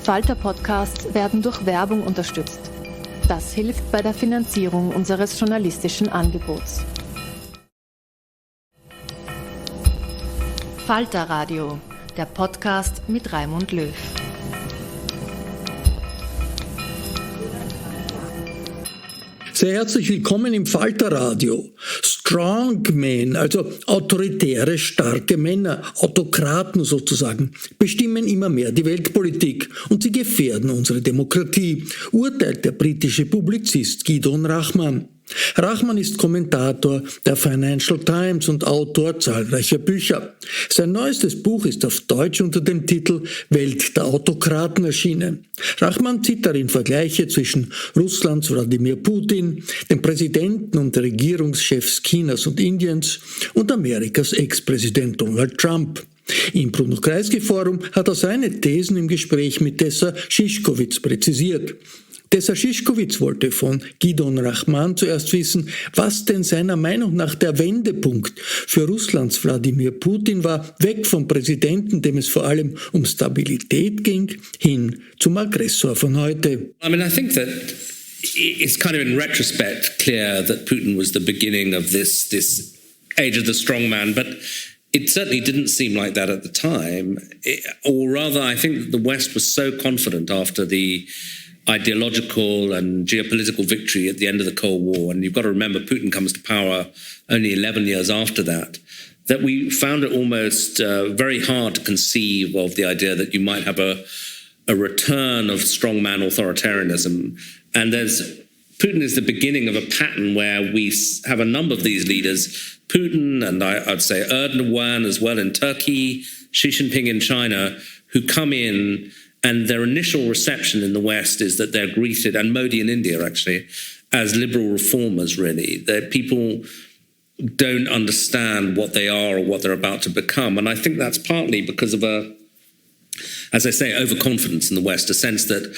Falter-Podcasts werden durch Werbung unterstützt. Das hilft bei der Finanzierung unseres journalistischen Angebots. Falter Radio, der Podcast mit Raimund Löw. Sehr herzlich willkommen im Falter-Radio. Strongmen, also autoritäre, starke Männer, Autokraten sozusagen, bestimmen immer mehr die Weltpolitik und sie gefährden unsere Demokratie, urteilt der britische Publizist Gideon Rachman. Rachman ist Kommentator der Financial Times und Autor zahlreicher Bücher. Sein neuestes Buch ist auf Deutsch unter dem Titel Welt der Autokraten erschienen. Rachman zieht darin Vergleiche zwischen Russlands Wladimir Putin, dem Präsidenten und Regierungschefs Chinas und Indiens und Amerikas Ex-Präsident Donald Trump. Im Bruno Kreisky Forum hat er seine Thesen im Gespräch mit Tessa Szyszkowitz präzisiert. Tessa Szyszkowitz wollte von Gideon Rachman zuerst wissen, was denn seiner Meinung nach der Wendepunkt für Russlands Wladimir Putin war, weg vom Präsidenten, dem es vor allem um Stabilität ging, hin zum Aggressor von heute. I think that it's kind of in retrospect clear that Putin was the beginning of this age of the strongman, but it certainly didn't seem like that at the time. Or rather, I think the West was so confident after the ideological and geopolitical victory at the end of the Cold War, and you've got to remember Putin comes to power only 11 years after that, that we found it almost very hard to conceive of the idea that you might have a return of strongman authoritarianism. And Putin is the beginning of a pattern where we have a number of these leaders, Putin and I'd say Erdogan as well in Turkey, Xi Jinping in China, who come in. And their initial reception in the West is that they're greeted, and Modi in India actually, as liberal reformers really. That people don't understand what they are or what they're about to become. And I think that's partly because of as I say, overconfidence in the West, a sense that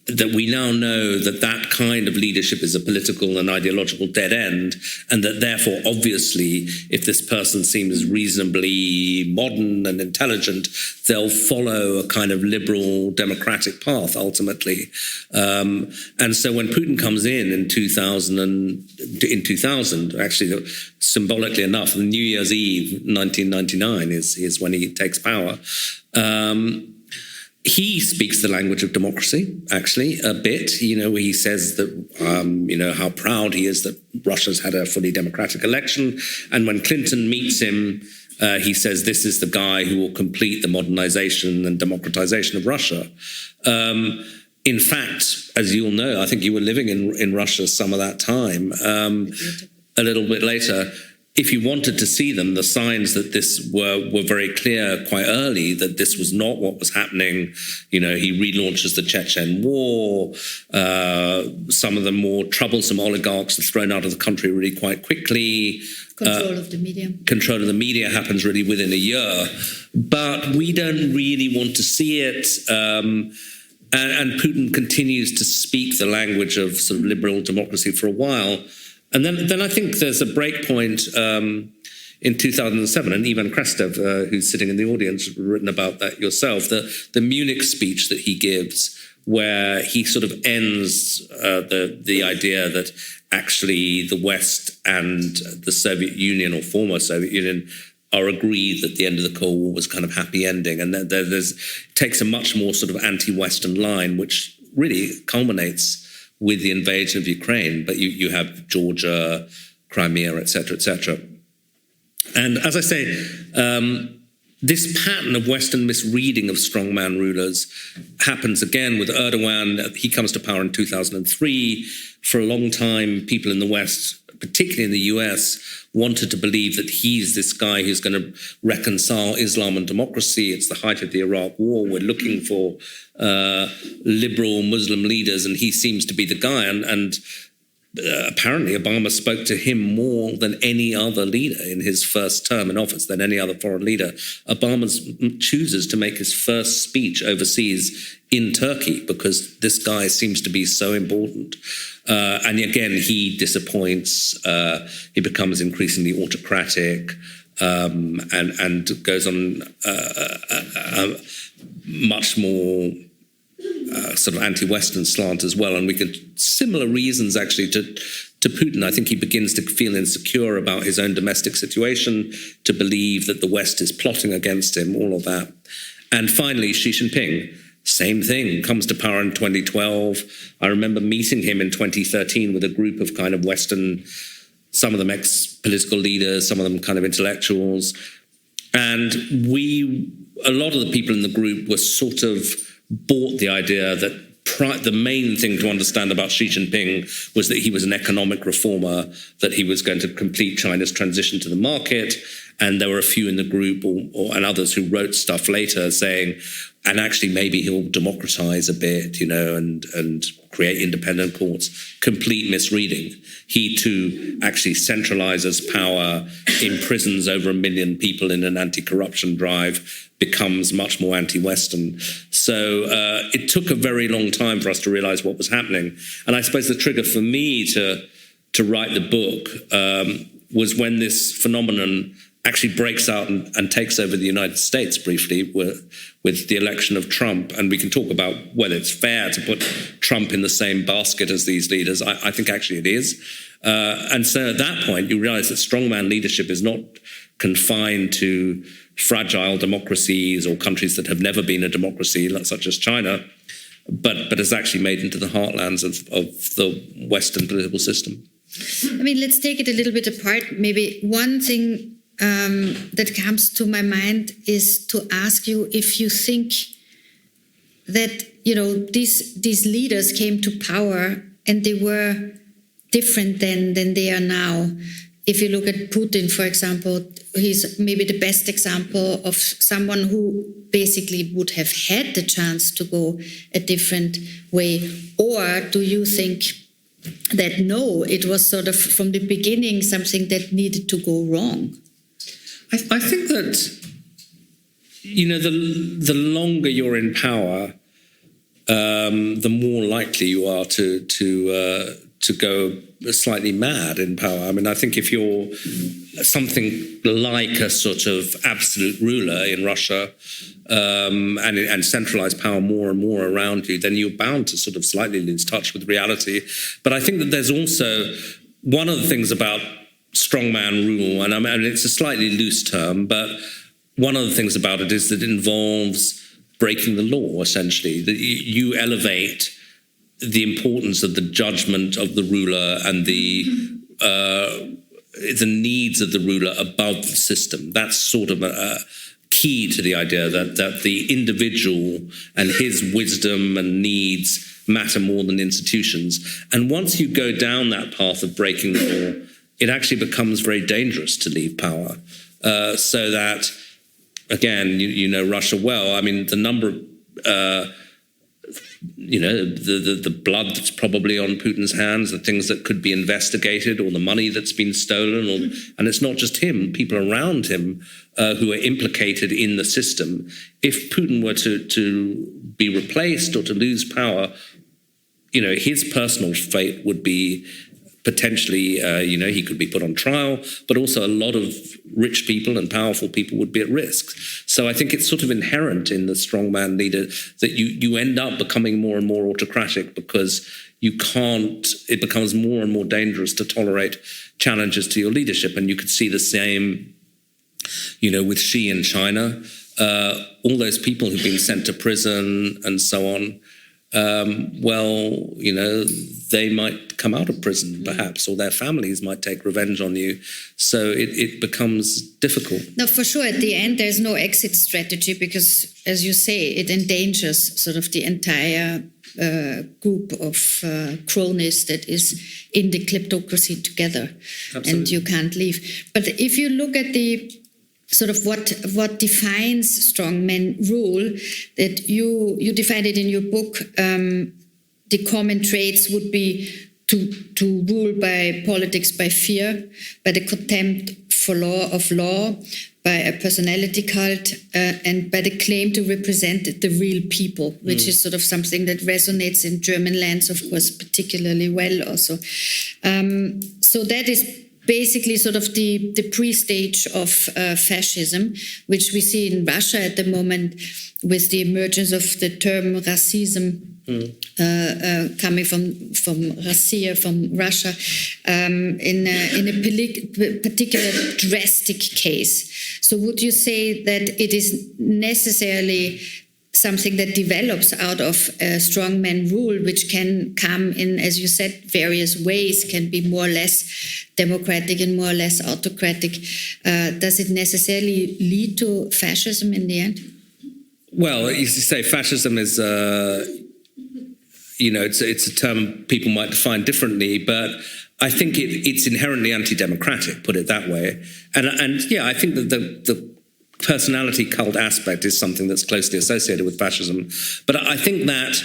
we now know that kind of leadership is a political and ideological dead end, and that therefore, obviously, if this person seems reasonably modern and intelligent, they'll follow a kind of liberal democratic path ultimately. And so when Putin comes in 2000, actually symbolically enough, the New Year's Eve 1999 is when he takes power. He speaks the language of democracy, actually, a bit. He says that, how proud he is that Russia's had a fully democratic election. And when Clinton meets him, he says this is the guy who will complete the modernization and democratization of Russia. In fact, as you'll know, I think you were living in Russia some of that time, a little bit later. If you wanted to see them, the signs that this were very clear quite early, that this was not what was happening. He relaunches the Chechen War. Some of the more troublesome oligarchs are thrown out of the country really quite quickly. Control of the media. Control of the media happens really within a year. But we don't really want to see it. And Putin continues to speak the language of sort of liberal democracy for a while. And then I think there's a break point in 2007, and Ivan Krastev, who's sitting in the audience, written about that yourself, the Munich speech that he gives, where he sort of ends the idea that actually the West and the Soviet Union, or former Soviet Union, are agreed that the end of the Cold War was kind of happy ending. And takes a much more sort of anti-Western line, which really culminates with the invasion of Ukraine, but you have Georgia, Crimea, etc., etc. And as I say, this pattern of Western misreading of strongman rulers happens again with Erdogan. He comes to power in 2003. For a long time, people in the West, particularly in the US, wanted to believe that he's this guy who's going to reconcile Islam and democracy. It's the height of the Iraq War. We're looking for liberal Muslim leaders, and he seems to be the guy. And apparently Obama spoke to him more than any other leader in his first term in office, than any other foreign leader. Obama chooses to make his first speech overseas in Turkey because this guy seems to be so important. And again, he disappoints. He becomes increasingly autocratic and goes on much more sort of anti-Western slant as well. And we could similar reasons actually to Putin. I think he begins to feel insecure about his own domestic situation, to believe that the West is plotting against him, all of that. And finally, Xi Jinping, same thing, comes to power in 2012. I remember meeting him in 2013 with a group of kind of Western, some of them ex-political leaders, some of them kind of intellectuals. And a lot of the people in the group were sort of bought the idea that the main thing to understand about Xi Jinping was that he was an economic reformer, that he was going to complete China's transition to the market. And there were a few in the group and others who wrote stuff later saying, and actually maybe he'll democratize a bit, and create independent courts. Complete misreading. He too actually centralizes power, imprisons over 1 million people in an anti-corruption drive, becomes much more anti-Western. So it took a very long time for us to realize what was happening. And I suppose the trigger for me to write the book was when this phenomenon actually breaks out and takes over the United States briefly with the election of Trump. And we can talk about whether it's fair to put Trump in the same basket as these leaders. I think actually it is. And so at that point, you realize that strongman leadership is not confined to fragile democracies or countries that have never been a democracy, such as China, but has actually made into the heartlands of the Western political system. I mean, let's take it a little bit apart. Maybe one thing that comes to my mind is to ask you if you think that, these leaders came to power and they were different than they are now. If you look at Putin, for example, he's maybe the best example of someone who basically would have had the chance to go a different way. Or do you think that no, it was sort of from the beginning something that needed to go wrong? I think that, the longer you're in power, the more likely you are to go slightly mad in power. I mean, I think if you're something like a sort of absolute ruler in Russia and centralize power more and more around you, then you're bound to sort of slightly lose touch with reality. But I think that there's also one of the things about strongman rule, and I mean, it's a slightly loose term, but one of the things about it is that it involves breaking the law, essentially. That you elevate the importance of the judgment of the ruler and the needs of the ruler above the system. That's sort of a key to the idea that the individual and his wisdom and needs matter more than institutions. And once you go down that path of breaking the law, it actually becomes very dangerous to leave power. So that, again, you know Russia well. I mean, the number of, the blood that's probably on Putin's hands, the things that could be investigated, or the money that's been stolen, and it's not just him, people around him who are implicated in the system. If Putin were to be replaced or to lose power, his personal fate would be potentially, he could be put on trial, but also a lot of rich people and powerful people would be at risk. So I think it's sort of inherent in the strongman leader that you end up becoming more and more autocratic because it becomes more and more dangerous to tolerate challenges to your leadership. And you could see the same, with Xi in China, all those people who've been sent to prison and so on. They might come out of prison, perhaps, or their families might take revenge on you. So it becomes difficult. No, for sure. At the end, there's no exit strategy because, as you say, it endangers sort of the entire group of cronies that is in the kleptocracy together. Absolutely. And you can't leave. But if you look at the sort of what defines strongmen rule, that you define it in your book, the common traits would be to rule by politics by fear, by the contempt for law, by a personality cult, and by the claim to represent the real people, which is sort of something that resonates in German lands, of course, particularly well also. So that is basically sort of the pre-stage of fascism, which we see in Russia at the moment with the emergence of the term racism coming from Russia, in a particular drastic case. So would you say that it is necessarily something that develops out of a strongman rule, which can come in, as you said, various ways, can be more or less democratic and more or less autocratic? Does it necessarily lead to fascism in the end? Well, you say fascism is, it's a term people might define differently, but I think it's inherently anti-democratic, put it that way. And yeah, I think that the personality cult aspect is something that's closely associated with fascism. But I think that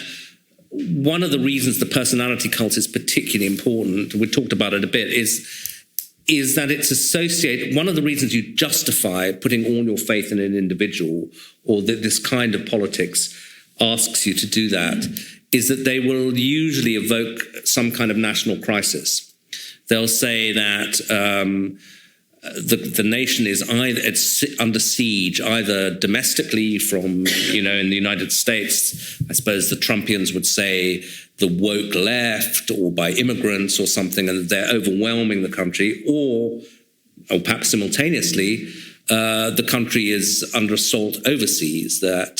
one of the reasons the personality cult is particularly important, we talked about it a bit, is that it's associated, one of the reasons you justify putting all your faith in an individual, or that this kind of politics asks you to do that, is that they will usually evoke some kind of national crisis. They'll say that the nation is it's under siege, either domestically from, in the United States, I suppose the Trumpians would say the woke left, or by immigrants or something, and they're overwhelming the country, or perhaps simultaneously, the country is under assault overseas, that,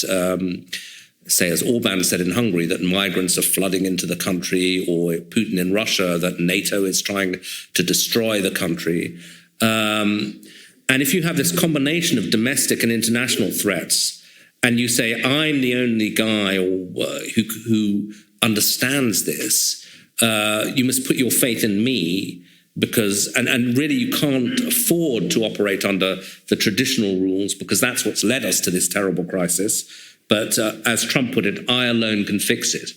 say, as Orban said in Hungary, that migrants are flooding into the country, or Putin in Russia, that NATO is trying to destroy the country. And if you have this combination of domestic and international threats, and you say, I'm the only guy who understands this, you must put your faith in me, because, and really you can't afford to operate under the traditional rules, because that's what's led us to this terrible crisis. But as Trump put it, I alone can fix it.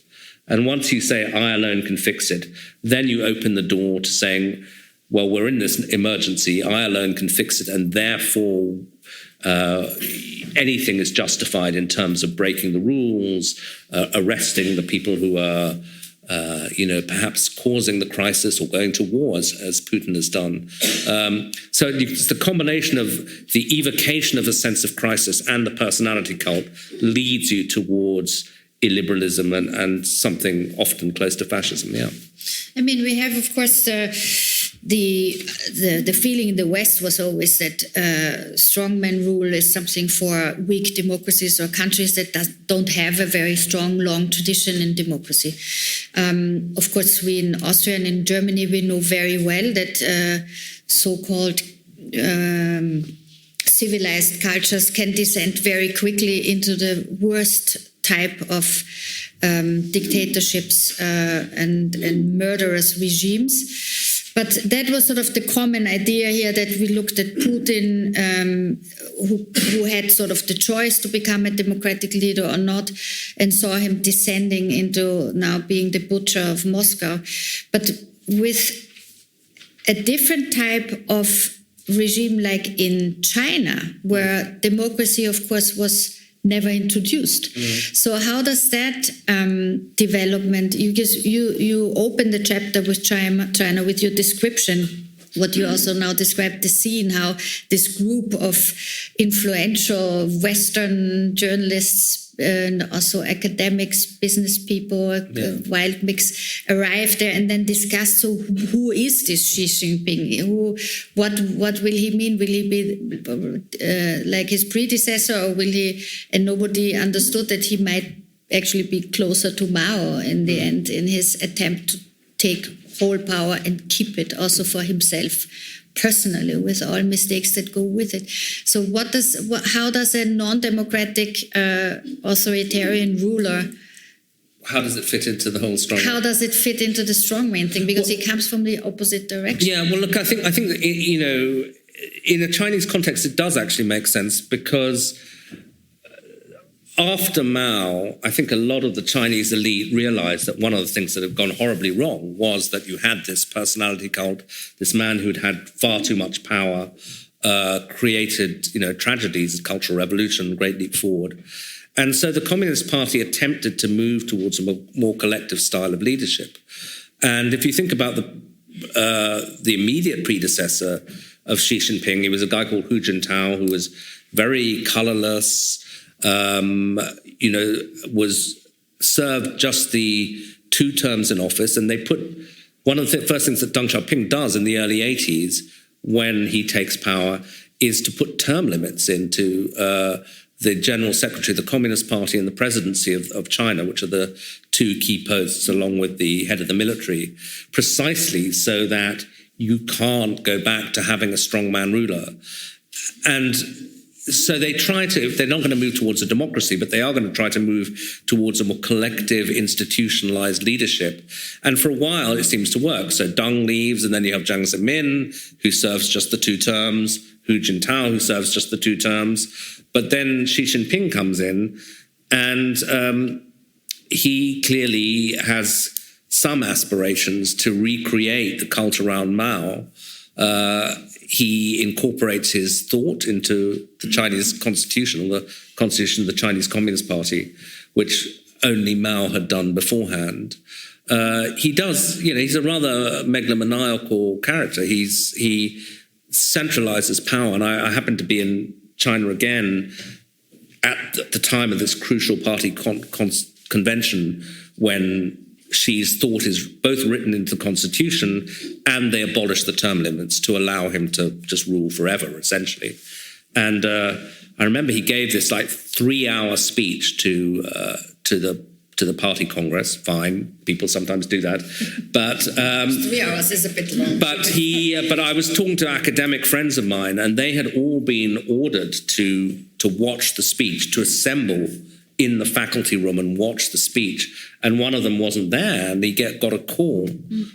And once you say, I alone can fix it, then you open the door to saying, well, we're in this emergency, I alone can fix it, and therefore anything is justified in terms of breaking the rules, arresting the people who are, perhaps causing the crisis or going to war, as Putin has done. So it's the combination of the evocation of a sense of crisis and the personality cult leads you towards illiberalism and something often close to fascism, yeah. I mean, we have, of course, the feeling in the West was always that strongman rule is something for weak democracies or countries that don't have a very strong, long tradition in democracy. Of course, we in Austria and in Germany, we know very well that so-called civilized cultures can descend very quickly into the worst type of dictatorships and murderous regimes. But that was sort of the common idea here, that we looked at Putin, who had sort of the choice to become a democratic leader or not, and saw him descending into now being the butcher of Moscow. But with a different type of regime like in China, where democracy, of course, was never introduced. So how does that development, you open the chapter with China with your description, what you also now described, the scene, how this group of influential Western journalists and also academics, business people, wild mix, arrived there and then discussed, so who is this Xi Jinping? What will he mean? Will he be like his predecessor, or will he, and nobody understood that he might actually be closer to Mao in the end, in his attempt to take whole power and keep it also for himself personally, with all mistakes that go with it. So how does a non-democratic authoritarian ruler, how does it fit into the whole strongman? How does it fit into the strongman thing? Because it comes from the opposite direction. Yeah, well, look, I think that, in a Chinese context, it does actually make sense, because after Mao, I think a lot of the Chinese elite realized that one of the things that had gone horribly wrong was that you had this personality cult, this man who'd had far too much power, created, tragedies, Cultural Revolution, Great Leap Forward. And so the Communist Party attempted to move towards a more collective style of leadership. And if you think about the immediate predecessor of Xi Jinping. He was a guy called Hu Jintao, who was very colorless, was served just the 2 terms in office. And they put one of the first things that Deng Xiaoping does in the early 80s when he takes power is to put term limits into the General Secretary of the Communist Party and the presidency of China, which are the 2 key posts along with the head of the military, precisely so that you can't go back to having a strongman ruler. And so they try to, they're not going to move towards a democracy, but they are going to try to move towards a more collective, institutionalized leadership. And for a while, it seems to work. So Deng leaves, and then you have Jiang Zemin, who serves just the 2 terms, Hu Jintao, who serves just the 2 terms. But then Xi Jinping comes in, and he clearly has some aspirations to recreate the cult around Mao. He incorporates his thought into the Chinese constitution, or the constitution of the Chinese Communist Party, which only Mao had done beforehand. He does, he's a rather megalomaniacal character. He centralizes power, and I happen to be in China again at the time of this crucial party convention when Xi's thought is both written into the constitution, and they abolished the term limits to allow him to just rule forever, essentially. And I remember he gave this 3-hour speech to the party congress. Fine, people sometimes do that, but 3 hours is a bit long. But I was talking to academic friends of mine, and they had all been ordered to watch the speech, to assemble in the faculty room and watch the speech. And one of them wasn't there, and he got a call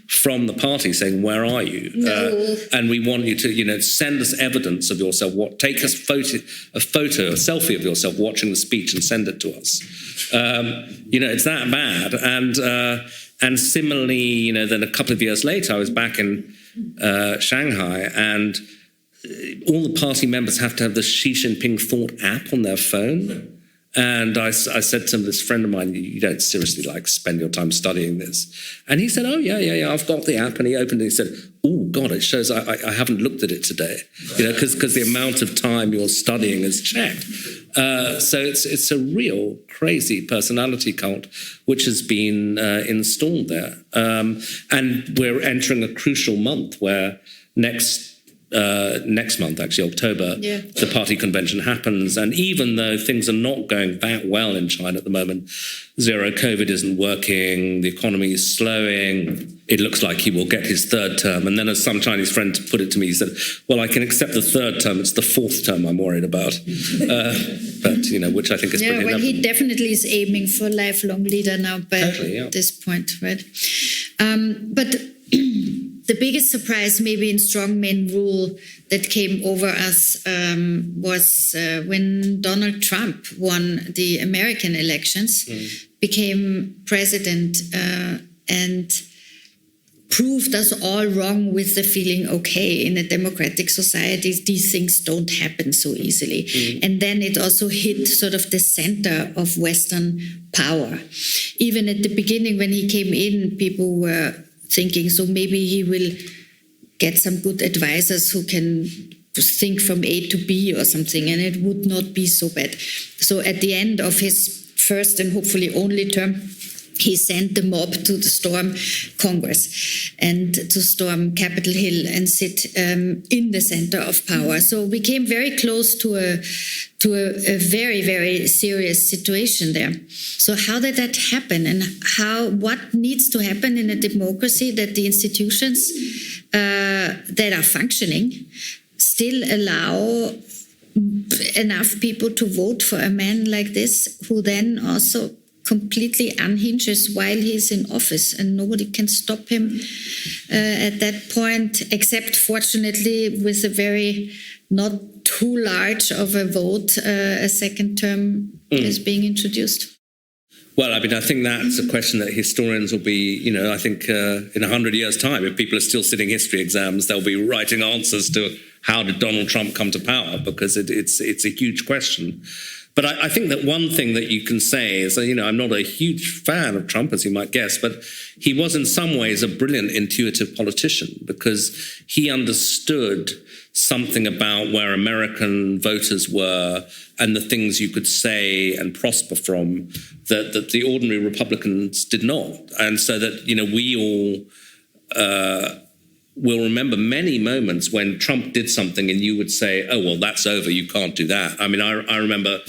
from the party saying, "Where are you? No. And we want you to, send us evidence of yourself. Take us a selfie of yourself watching the speech and send it to us." It's that bad. And similarly, then a couple of years later, I was back in Shanghai, and all the party members have to have the Xi Jinping Thought app on their phone. And I said to this friend of mine, "You don't seriously spend your time studying this?" And he said, "Oh, yeah, I've got the app." And he opened it and he said, "Oh, God, it shows I haven't looked at it today." Because the amount of time you're studying is checked. So it's a real crazy personality cult which has been installed there. And we're entering a crucial month where next month, actually, October, the party convention happens. And even though things are not going that well in China at the moment, zero COVID isn't working, the economy is slowing, it looks like he will get his 3rd term. And then as some Chinese friend put it to me, he said, "Well, I can accept the 3rd term, it's the 4th term I'm worried about." But, which I think is pretty enough. He definitely is aiming for a lifelong leader now by this point, right? But the biggest surprise maybe in strongman rule that came over us was when Donald Trump won the American elections, became president, and proved us all wrong with the feeling, okay, in a democratic society, these things don't happen so easily. And then it also hit sort of the center of Western power. Even at the beginning when he came in, people were thinking, so maybe he will get some good advisors who can think from A to B or something, and it would not be so bad. So at the end of his first and hopefully only term, he sent the mob to storm Congress and to storm Capitol Hill and sit in the center of power. So we came very close to a very, very serious situation there. So how did that happen, and what needs to happen in a democracy that the institutions that are functioning still allow enough people to vote for a man like this, who then also completely unhinges while he's in office, and nobody can stop him at that point, except fortunately with a very not too large of a vote, a 2nd term is being introduced. Well, I think that's a question that historians will be, I think in 100 years' time, if people are still sitting history exams, they'll be writing answers to how did Donald Trump come to power, because it's a huge question. But I think that one thing that you can say is, I'm not a huge fan of Trump, as you might guess, but he was in some ways a brilliant, intuitive politician because he understood something about where American voters were and the things you could say and prosper from that the ordinary Republicans did not. And so that, we all will remember many moments when Trump did something and you would say, oh, well, that's over, you can't do that. I mean, I remember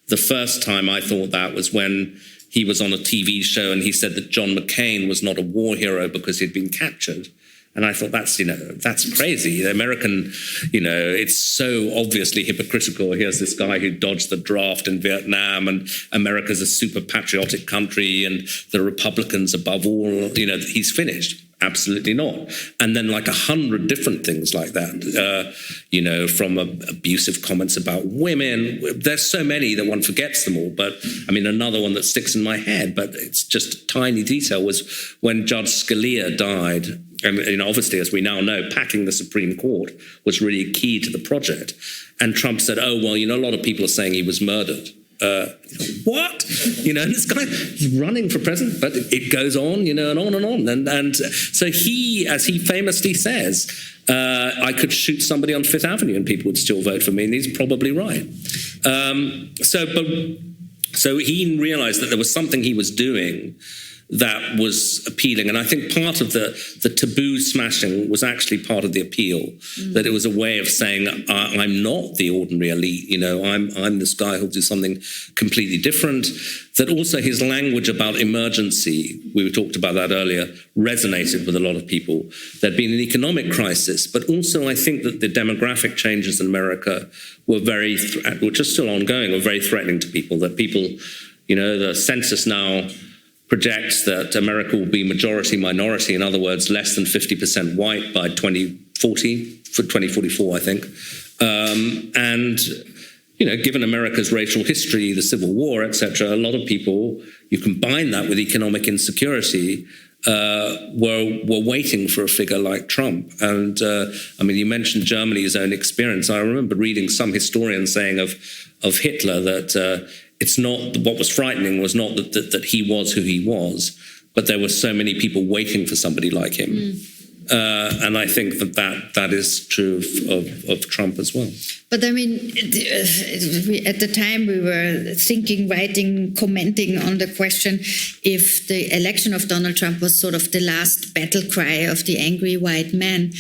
the first time I thought that was when he was on a TV show and he said that John McCain was not a war hero because he'd been captured. And I thought, that's crazy. The American, it's so obviously hypocritical. Here's this guy who dodged the draft in Vietnam, and America's a super patriotic country, and the Republicans above all, he's finished. Absolutely not. And then 100 different things like that, from abusive comments about women. There's so many that one forgets them all. But I mean, another one that sticks in my head, but it's just a tiny detail, was when Judge Scalia died. And obviously, as we now know, packing the Supreme Court was really key to the project. And Trump said, oh, well, a lot of people are saying he was murdered. What? And this guy, he's running for president, but it goes on, and on and on. And so he, as he famously says, I could shoot somebody on Fifth Avenue and people would still vote for me, and he's probably right. So he realized that there was something he was doing that was appealing. And I think part of the taboo smashing was actually part of the appeal, that it was a way of saying, I'm not the ordinary elite, I'm this guy who'll do something completely different. That also his language about emergency, we talked about that earlier, resonated with a lot of people. There'd been an economic crisis, but also I think that the demographic changes in America were which are still ongoing, were very threatening to people, that people, the census now projects that America will be majority-minority, in other words, less than 50% white by 2044, I think. And, given America's racial history, the Civil War, etc., a lot of people, you combine that with economic insecurity, were waiting for a figure like Trump. And, you mentioned Germany's own experience. I remember reading some historian saying of Hitler that it's not, what was frightening was not that he was who he was, but there were so many people waiting for somebody like him. And I think that is true of Trump as well. But I mean, at the time we were thinking, writing, commenting on the question if the election of Donald Trump was sort of the last battle cry of the angry white man.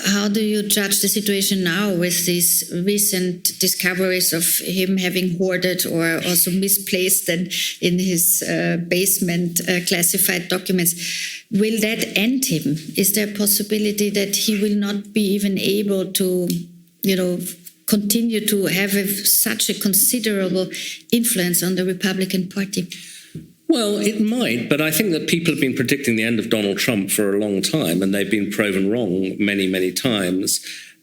How do you judge the situation now with these recent discoveries of him having hoarded or also misplaced in his basement classified documents? Will that end him? Is there a possibility that he will not be even able to, continue to have such a considerable influence on the Republican Party? Well, it might, but I think that people have been predicting the end of Donald Trump for a long time, and they've been proven wrong many, many times.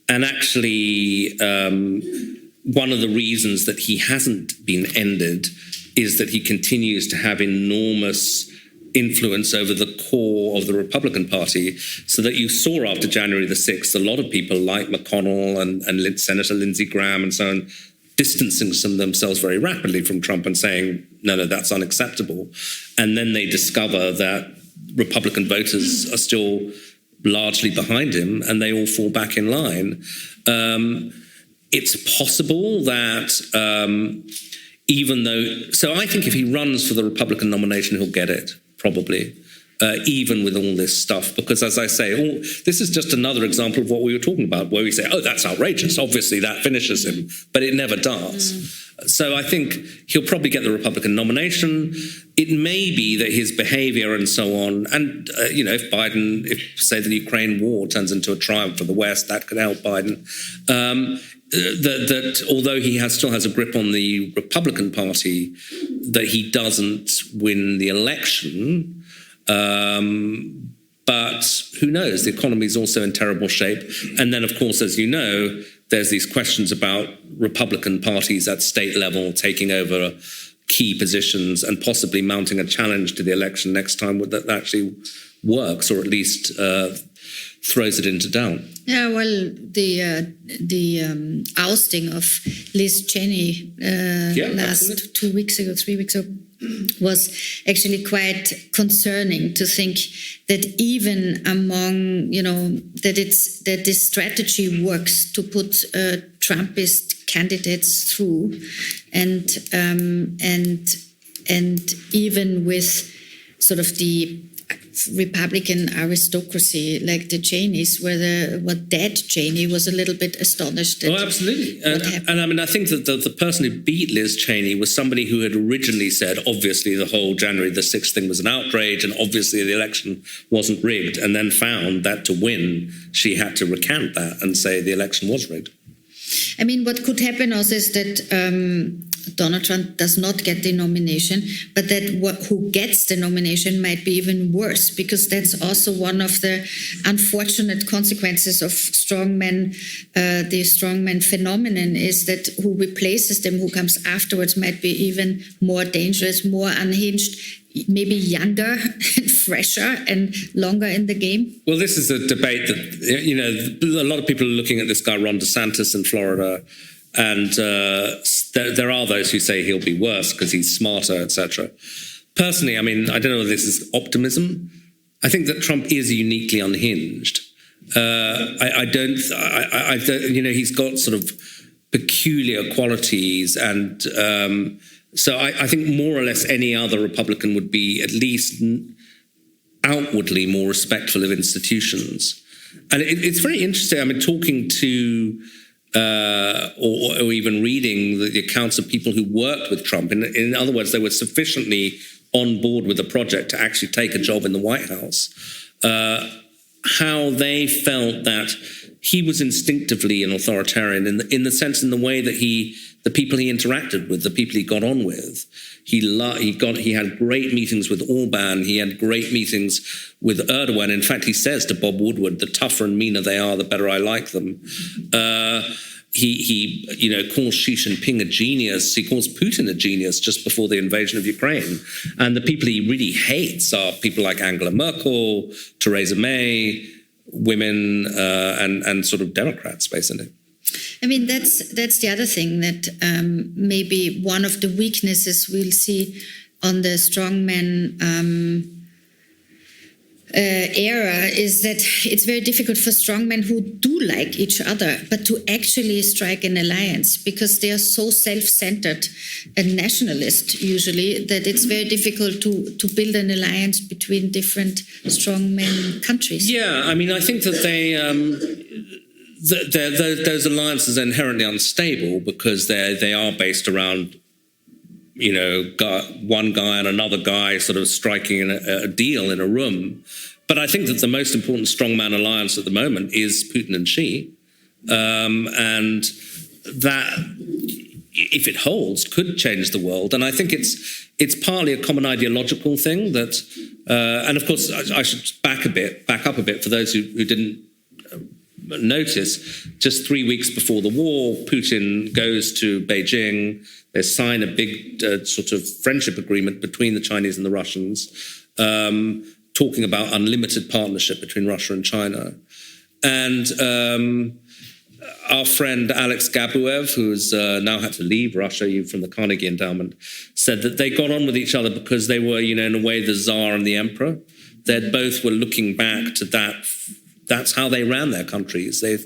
And actually, one of the reasons that he hasn't been ended is that he continues to have enormous influence over the core of the Republican Party, so that you saw after January the 6th, a lot of people like McConnell and Senator Lindsey Graham and so on, distancing themselves very rapidly from Trump and saying, no, that's unacceptable. And then they discover that Republican voters are still largely behind him and they all fall back in line. It's possible that so I think if he runs for the Republican nomination, he'll get it, probably. Even with all this stuff, because as I say, this is just another example of what we were talking about, where we say, oh, that's outrageous, obviously that finishes him, but it never does. So I think he'll probably get the Republican nomination. It may be that his behavior and so on, and if say the Ukraine war turns into a triumph for the West, that could help Biden. That although he still has a grip on the Republican Party, that he doesn't win the election. But who knows? The economy is also in terrible shape. And then, of course, as you know, there's these questions about Republican parties at state level taking over key positions and possibly mounting a challenge to the election next time that actually works, or at least throws it into doubt. Yeah, well, the ousting of Liz Cheney last 3 weeks ago, was actually quite concerning to think that even among, that this strategy works to put Trumpist candidates through, and even with sort of the Republican aristocracy like the Cheneys, what dead Cheney was a little bit astonished at. Oh, absolutely. And I mean, I think that the person who beat Liz Cheney was somebody who had originally said, obviously, the whole January the 6th thing was an outrage, and obviously the election wasn't rigged, and then found that to win, she had to recant that and say the election was rigged. I mean, what could happen also is that Donald Trump does not get the nomination, but that who gets the nomination might be even worse, because that's also one of the unfortunate consequences of strongmen. The strongman phenomenon is that who replaces them, who comes afterwards, might be even more dangerous, more unhinged, maybe younger and fresher and longer in the game. Well, this is a debate that, a lot of people are looking at this guy, Ron DeSantis in Florida, and there are those who say he'll be worse because he's smarter, etc. Personally, I mean, I don't know if this is optimism. I think that Trump is uniquely unhinged. He's got sort of peculiar qualities, and so I think more or less any other Republican would be at least outwardly more respectful of institutions. And it's very interesting. I mean, talking to or even reading the accounts of people who worked with Trump. In other words, they were sufficiently on board with the project to actually take a job in the White House. How they felt that he was instinctively an authoritarian in the sense, in the way that the people he interacted with, the people he got on with, he had great meetings with Orban. He had great meetings with Erdogan. In fact, he says to Bob Woodward, the tougher and meaner they are, the better I like them. He calls Xi Jinping a genius. He calls Putin a genius just before the invasion of Ukraine. And the people he really hates are people like Angela Merkel, Theresa May, women, and sort of Democrats, basically. I mean, that's the other thing, that maybe one of the weaknesses we'll see on the strongman era is that it's very difficult for strongmen who do like each other, but to actually strike an alliance, because they are so self-centered and nationalist usually that it's very difficult to build an alliance between different strongmen countries. Yeah, I mean, I think that those alliances are inherently unstable because they are based around, one guy and another guy sort of striking a deal in a room. But I think that the most important strongman alliance at the moment is Putin and Xi. And that, if it holds, could change the world. And I think it's partly a common ideological thing that, and of course, I should back up a bit for those who didn't notice. Just 3 weeks before the war, Putin goes to Beijing. They sign a big sort of friendship agreement between the Chinese and the Russians, talking about unlimited partnership between Russia and China. And our friend Alex Gabuev, who's now had to leave Russia from the Carnegie Endowment, said that they got on with each other because they were, in a way, the Tsar and the Emperor. They both were looking back to that. That's how they ran their countries. They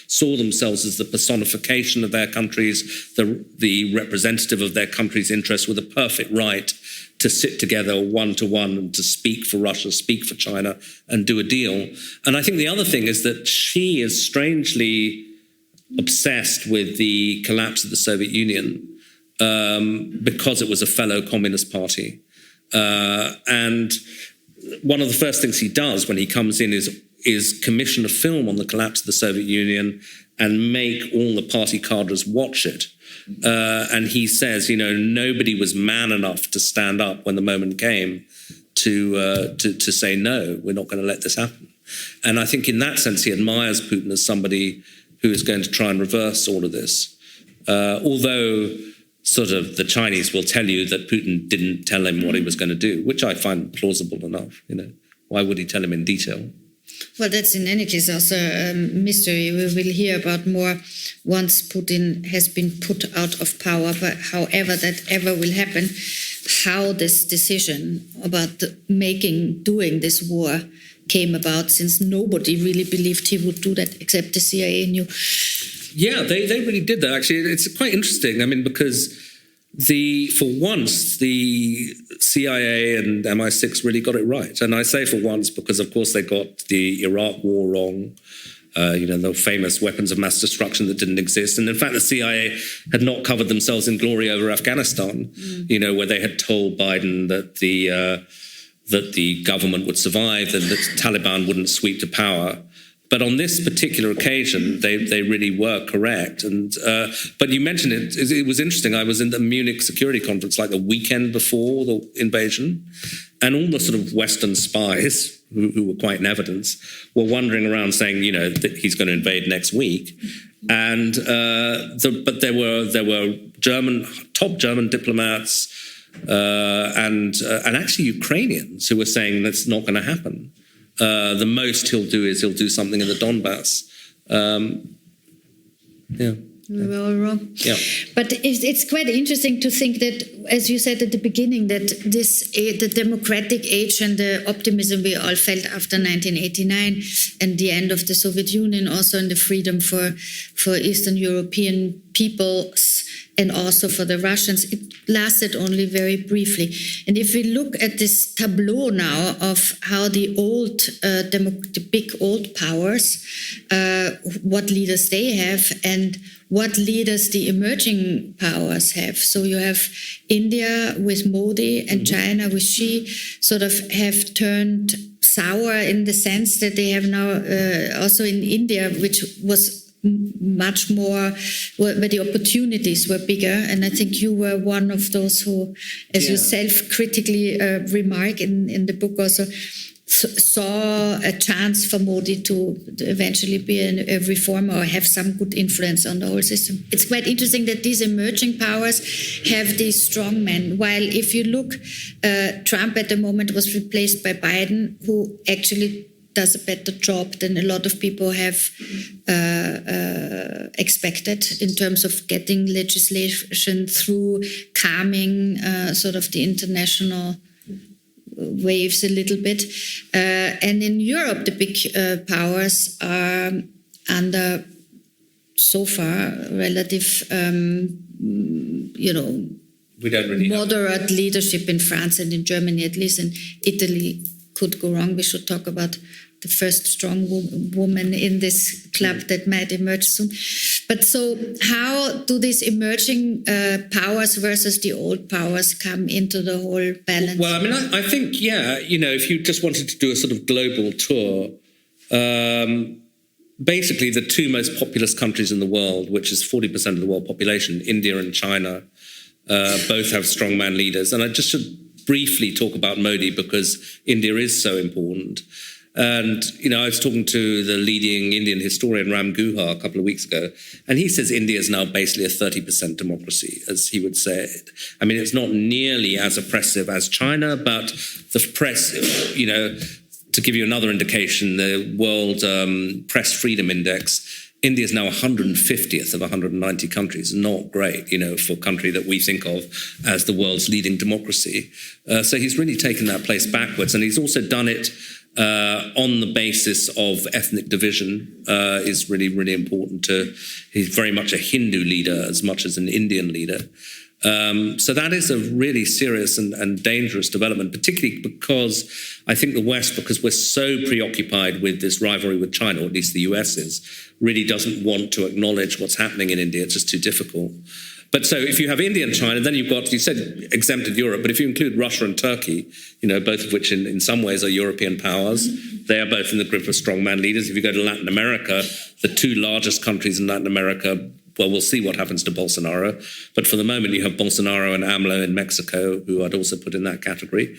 saw themselves as the personification of their countries, the representative of their country's interests, with a perfect right to sit together one-to-one and to speak for Russia, speak for China, and do a deal. And I think the other thing is that Xi is strangely obsessed with the collapse of the Soviet Union because it was a fellow communist party. And one of the first things he does when he comes in is commission a film on the collapse of the Soviet Union and make all the party cadres watch it. And he says, nobody was man enough to stand up when the moment came to say, no, we're not going to let this happen. And I think in that sense, he admires Putin as somebody who is going to try and reverse all of this. Although sort of the Chinese will tell you that Putin didn't tell him what he was going to do, which I find plausible enough. Why would he tell him in detail? Well, that's in any case also a mystery. We will hear about more once Putin has been put out of power. But however that ever will happen, how this decision about doing this war came about, since nobody really believed he would do that except the CIA knew. Yeah, they really did that. Actually, it's quite interesting. I mean, because for once, the CIA and MI6 really got it right. And I say for once because, of course, they got the Iraq war wrong, the famous weapons of mass destruction that didn't exist. And in fact, the CIA had not covered themselves in glory over Afghanistan, where they had told Biden that the government would survive and that Taliban wouldn't sweep to power. But on this particular occasion, they really were correct. And but you mentioned it. It was interesting. I was in the Munich Security Conference like the weekend before the invasion, and all the sort of Western spies who were quite in evidence were wandering around saying, that he's going to invade next week. And but there were top German diplomats and actually Ukrainians who were saying that's not going to happen. The most he'll do something in the Donbass. We were all wrong. Yeah. But it's quite interesting to think that, as you said at the beginning, that the democratic age and the optimism we all felt after 1989 and the end of the Soviet Union, also in the freedom for Eastern European peoples and also for the Russians, it lasted only very briefly. And if we look at this tableau now of how the big old powers, what leaders they have and what leaders the emerging powers have. So you have India with Modi and China with Xi sort of have turned sour in the sense that they have now also in India, which was much more where the opportunities were bigger, and I think you were one of those who, as you self-critically remark in the book, also saw a chance for Modi to eventually be a reformer or have some good influence on the whole system. It's quite interesting that these emerging powers have these strong men, while if you look, Trump at the moment was replaced by Biden, who actually does a better job than a lot of people have expected in terms of getting legislation through, calming sort of the international waves a little bit. And in Europe, the big powers are under, so far, relative, we don't really moderate leadership in France and in Germany, at least. In Italy could go wrong. We should talk about the first strong woman in this club that might emerge soon. But so how do these emerging powers versus the old powers come into the whole balance? Well, I mean, I think, if you just wanted to do a sort of global tour, basically the two most populous countries in the world, which is 40% of the world population, India and China, both have strongman leaders. And I just should briefly talk about Modi because India is so important. And, I was talking to the leading Indian historian Ram Guha a couple of weeks ago, and he says India is now basically a 30% democracy, as he would say it. I mean, it's not nearly as oppressive as China, but the press, to give you another indication, the World Press Freedom Index, India is now 150th of 190 countries. Not great, for a country that we think of as the world's leading democracy. So he's really taken that place backwards, and he's also done it on the basis of ethnic division is really, really important. He's very much a Hindu leader as much as an Indian leader. So that is a really serious and dangerous development, particularly because I think the West, because we're so preoccupied with this rivalry with China, or at least the US is, really doesn't want to acknowledge what's happening in India. It's just too difficult. But so if you have India and China, then you've got, you said exempted Europe, but if you include Russia and Turkey, both of which in some ways are European powers, they are both in the grip of strongman leaders. If you go to Latin America, the two largest countries in Latin America, well, we'll see what happens to Bolsonaro. But for the moment, you have Bolsonaro and AMLO in Mexico, who I'd also put in that category.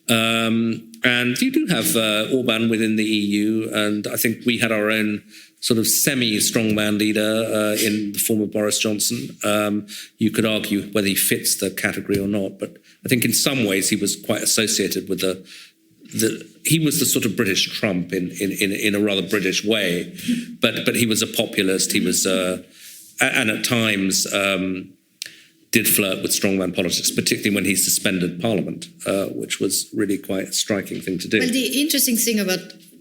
And you do have Orban within the EU, and I think we had our own sort of semi-strongman leader in the form of Boris Johnson. You could argue whether he fits the category or not, but I think in some ways he was quite associated with the he was the sort of British Trump in a rather British way, but he was a populist. He was and at times did flirt with strongman politics, particularly when he suspended Parliament, which was really quite a striking thing to do. Well, the interesting thing about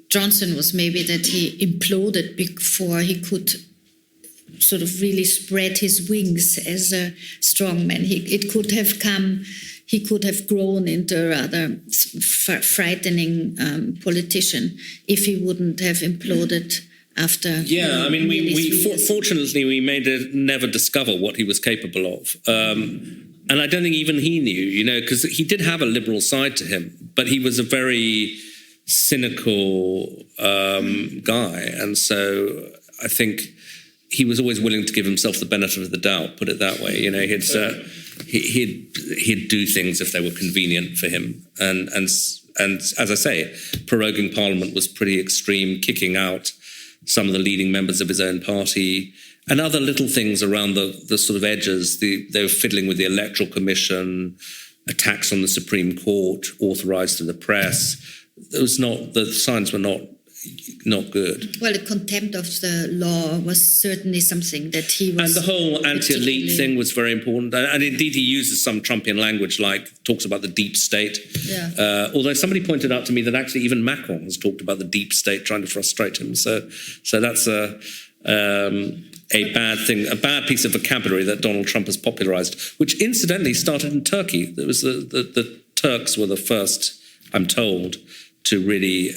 Johnson was maybe that he imploded before he could sort of really spread his wings as a strongman. He could have grown into a rather frightening politician if he wouldn't have imploded after. Yeah, I mean, fortunately we never discover what he was capable of. And I don't think even he knew, because he did have a liberal side to him, but he was a very cynical guy. And so I think he was always willing to give himself the benefit of the doubt, put it that way. He'd do things if they were convenient for him. And as I say, proroguing Parliament was pretty extreme, kicking out some of the leading members of his own party, and other little things around the sort of edges. They were fiddling with the Electoral Commission, attacks on the Supreme Court, authorised to the press. The signs were not good. Well, the contempt of the law was certainly something that he was... And the whole anti-elite thing was very important. And indeed, he uses some Trumpian language, like talks about the deep state. Yeah. Although somebody pointed out to me that actually even Macron has talked about the deep state trying to frustrate him. So that's a bad thing, a bad piece of vocabulary that Donald Trump has popularized, which incidentally started in Turkey. There was the Turks were the first, I'm told, to really...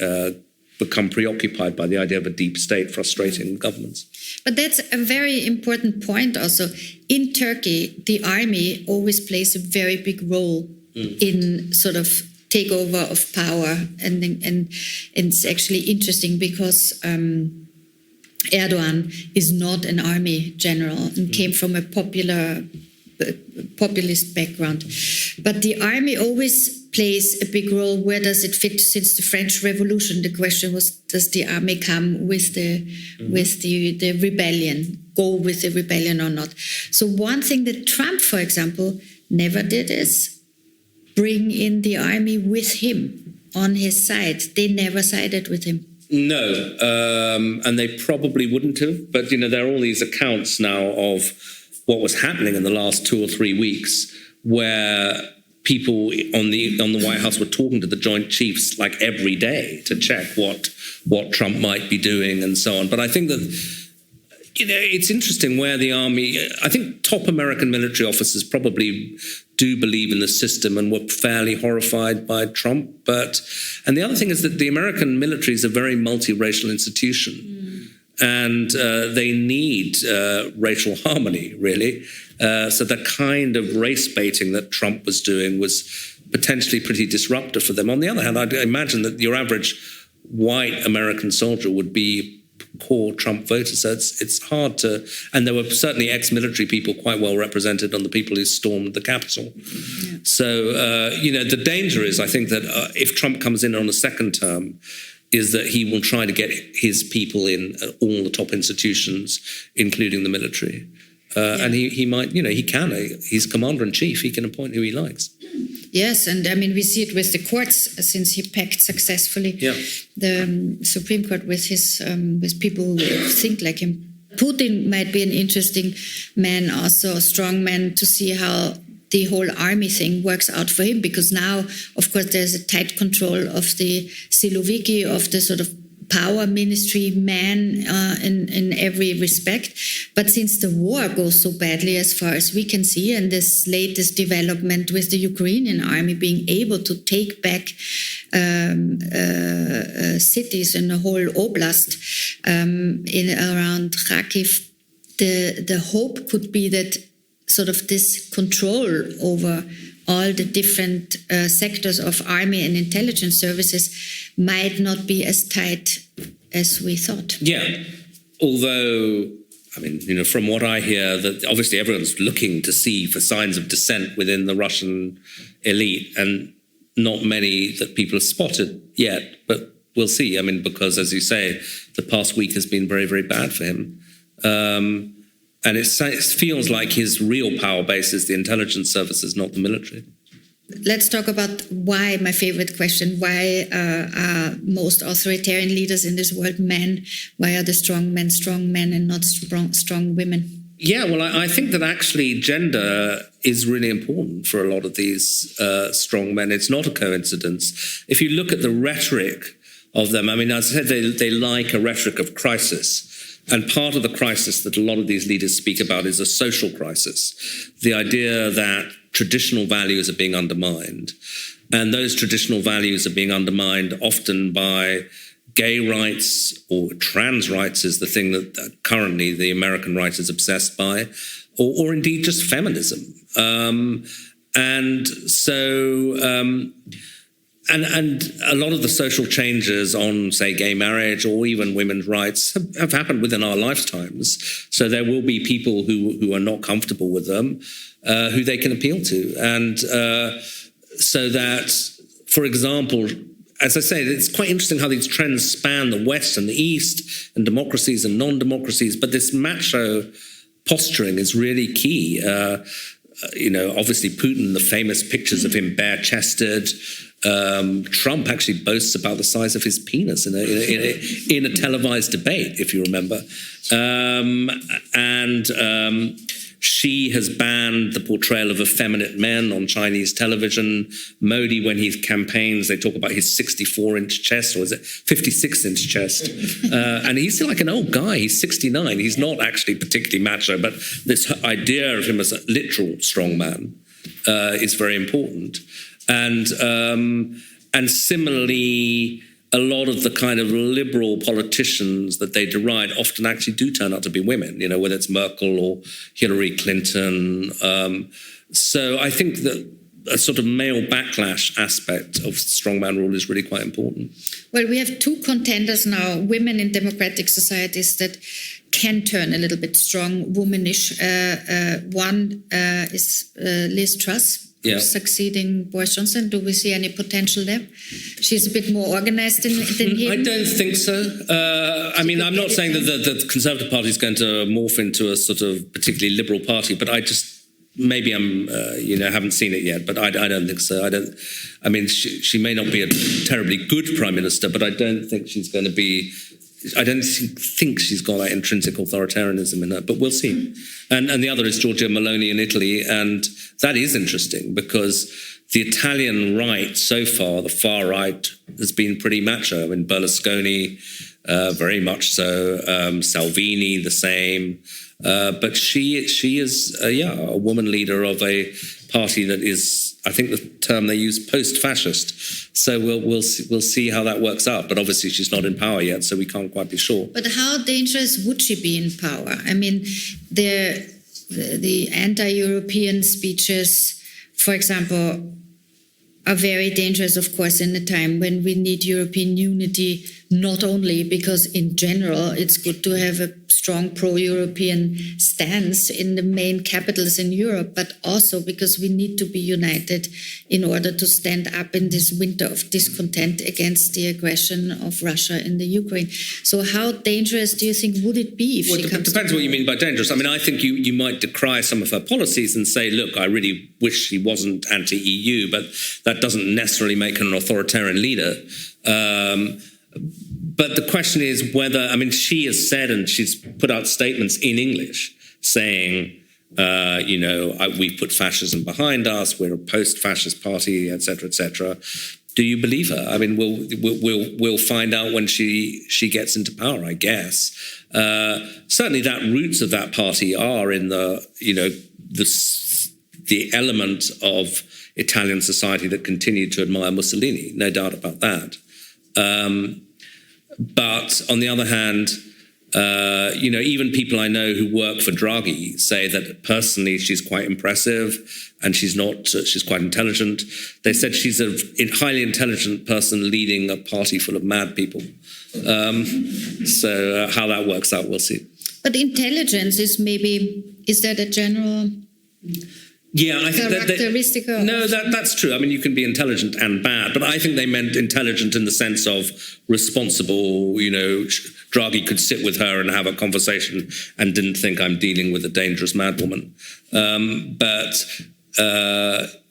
become preoccupied by the idea of a deep state frustrating governments. But that's a very important point also. In Turkey, the army always plays a very big role in sort of takeover of power. And it's actually interesting because Erdogan is not an army general and came from a populist background. But the army always plays a big role. Where does it fit? Since the French Revolution, the question was, does the army come with the rebellion, go with the rebellion or not? So one thing that Trump, for example, never did is bring in the army with him on his side. They never sided with him. No, and they probably wouldn't have. But, there are all these accounts now of what was happening in the last 2 or 3 weeks where people on the White House were talking to the Joint Chiefs like every day to check what Trump might be doing and so on. But I think that, it's interesting where the army, I think top American military officers probably do believe in the system and were fairly horrified by Trump. And the other thing is that the American military is a very multiracial institution. And they need racial harmony, really. So the kind of race baiting that Trump was doing was potentially pretty disruptive for them. On the other hand, I'd imagine that your average white American soldier would be core Trump voters. So it's hard to... And there were certainly ex-military people quite well represented on the people who stormed the Capitol. Yeah. So, the danger is, I think, that if Trump comes in on a second term, is that he will try to get his people in all the top institutions, including the military. And he might, he's commander-in-chief, he can appoint who he likes. Yes, and I mean, we see it with the courts, since he packed successfully the Supreme Court with his with people who think like him. Putin might be an interesting man, also a strong man, to see how the whole army thing works out for him, because now, of course, there's a tight control of the Siloviki, of the sort of power ministry man in every respect. But since the war goes so badly, as far as we can see, and this latest development with the Ukrainian army being able to take back cities in the whole oblast around Kharkiv, the hope could be that sort of this control over all the different sectors of army and intelligence services might not be as tight as we thought. Yeah, although, I mean, from what I hear, that obviously everyone's looking to see for signs of dissent within the Russian elite, and not many that people have spotted yet, but we'll see. I mean, because, as you say, the past week has been very, very bad for him. And it feels like his real power base is the intelligence services, not the military. let's talk about why, my favorite question, why are most authoritarian leaders in this world men? Why are the strong men and not strong women? Yeah, well, I think that actually gender is really important for a lot of these strong men. It's not a coincidence. If you look at the rhetoric of them, I mean, as I said, they like a rhetoric of crisis. And part of the crisis that a lot of these leaders speak about is a social crisis. The idea that traditional values are being undermined. And those traditional values are being undermined often by gay rights, or trans rights is the thing that currently the American right is obsessed by, or indeed just feminism. And a lot of the social changes on, say, gay marriage or even women's rights have happened within our lifetimes. So there will be people who are not comfortable with them, who they can appeal to. And so that, for example, as I say, it's quite interesting how these trends span the West and the East and democracies and non-democracies. But this macho posturing is really key. Obviously Putin, the famous pictures of him bare-chested. Trump actually boasts about the size of his penis in a televised debate, if you remember. Xi has banned the portrayal of effeminate men on Chinese television. Modi, when he campaigns, they talk about his 64-inch chest, or is it 56-inch chest? And he's like an old guy. He's 69. He's not actually particularly macho, but this idea of him as a literal strongman is very important. And similarly, a lot of the kind of liberal politicians that they deride often actually do turn out to be women, whether it's Merkel or Hillary Clinton. So I think that a sort of male backlash aspect of strongman rule is really quite important. Well, we have two contenders now, women in democratic societies that can turn a little bit strong, womanish. One is Liz Truss. Yeah. Succeeding Boris Johnson. Do we see any potential there? She's a bit more organized than him. I don't think so. I'm not saying that the Conservative Party is going to morph into a sort of particularly liberal party, but I just, maybe I'm, haven't seen it yet, but I don't think so. She may not be a terribly good prime minister, but I don't think she's going to be, I don't think she's got that intrinsic authoritarianism in her, but we'll see. And the other is Giorgia Meloni in Italy, and that is interesting because the Italian right so far, the far right, has been pretty macho. Berlusconi, very much so. Salvini, the same. But she is, a woman leader of a party that is, I think the term they use, post-fascist. So we'll see how that works out. But obviously she's not in power yet, so we can't quite be sure. But how dangerous would she be in power? The anti-European speeches, for example, are very dangerous, of course, in a time when we need European unity, not only because in general it's good to have a strong pro-European stance in the main capitals in Europe, but also because we need to be united in order to stand up in this winter of discontent against the aggression of Russia in the Ukraine. So how dangerous do you think would it be if she comes? It depends what you mean by dangerous. I think you might decry some of her policies and say, look, I really wish she wasn't anti-EU, but that doesn't necessarily make her an authoritarian leader. But the question is whether, she has said, and she's put out statements in English saying, we put fascism behind us, we're a post-fascist party, etc., etc. Do you believe her? We'll find out when she gets into power, I guess. Certainly, that roots of that party are in the element of Italian society that continued to admire Mussolini, no doubt about that. But on the other hand, even people I know who work for Draghi say that personally she's quite impressive and she's quite intelligent. They said she's a highly intelligent person leading a party full of mad people. So how that works out, we'll see. But intelligence is that a general... Yeah, I think characteristic of... No, that's true. You can be intelligent and bad, but I think they meant intelligent in the sense of responsible. Draghi could sit with her and have a conversation and didn't think I'm dealing with a dangerous madwoman.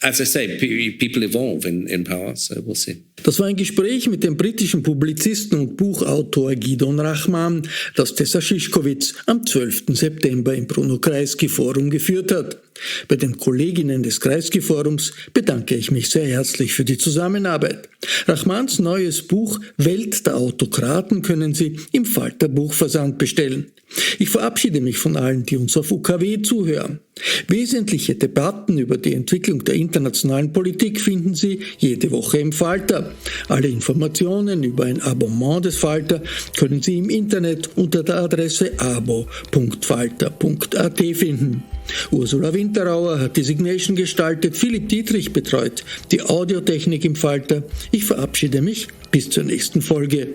as I say, people evolve in power, so we'll see. Das war ein Gespräch mit dem britischen Publizisten und Buchautor Gideon Rachman, das Tessa Szyszkowitz am 12. September im Bruno Kreisky Forum geführt hat. Bei den Kolleginnen des Kreisky Forums bedanke ich mich sehr herzlich für die Zusammenarbeit. Rachmans neues Buch Welt der Autokraten können Sie im Falter Buchversand bestellen. Ich verabschiede mich von allen, die uns auf UKW zuhören. Wesentliche Debatten über die Entwicklung der internationalen Politik finden Sie jede Woche im Falter. Alle Informationen über ein Abonnement des Falter können Sie im Internet unter der Adresse abo.falter.at finden. Ursula Winterauer hat die Signation gestaltet, Philipp Dietrich betreut die Audiotechnik im Falter. Ich verabschiede mich bis zur nächsten Folge.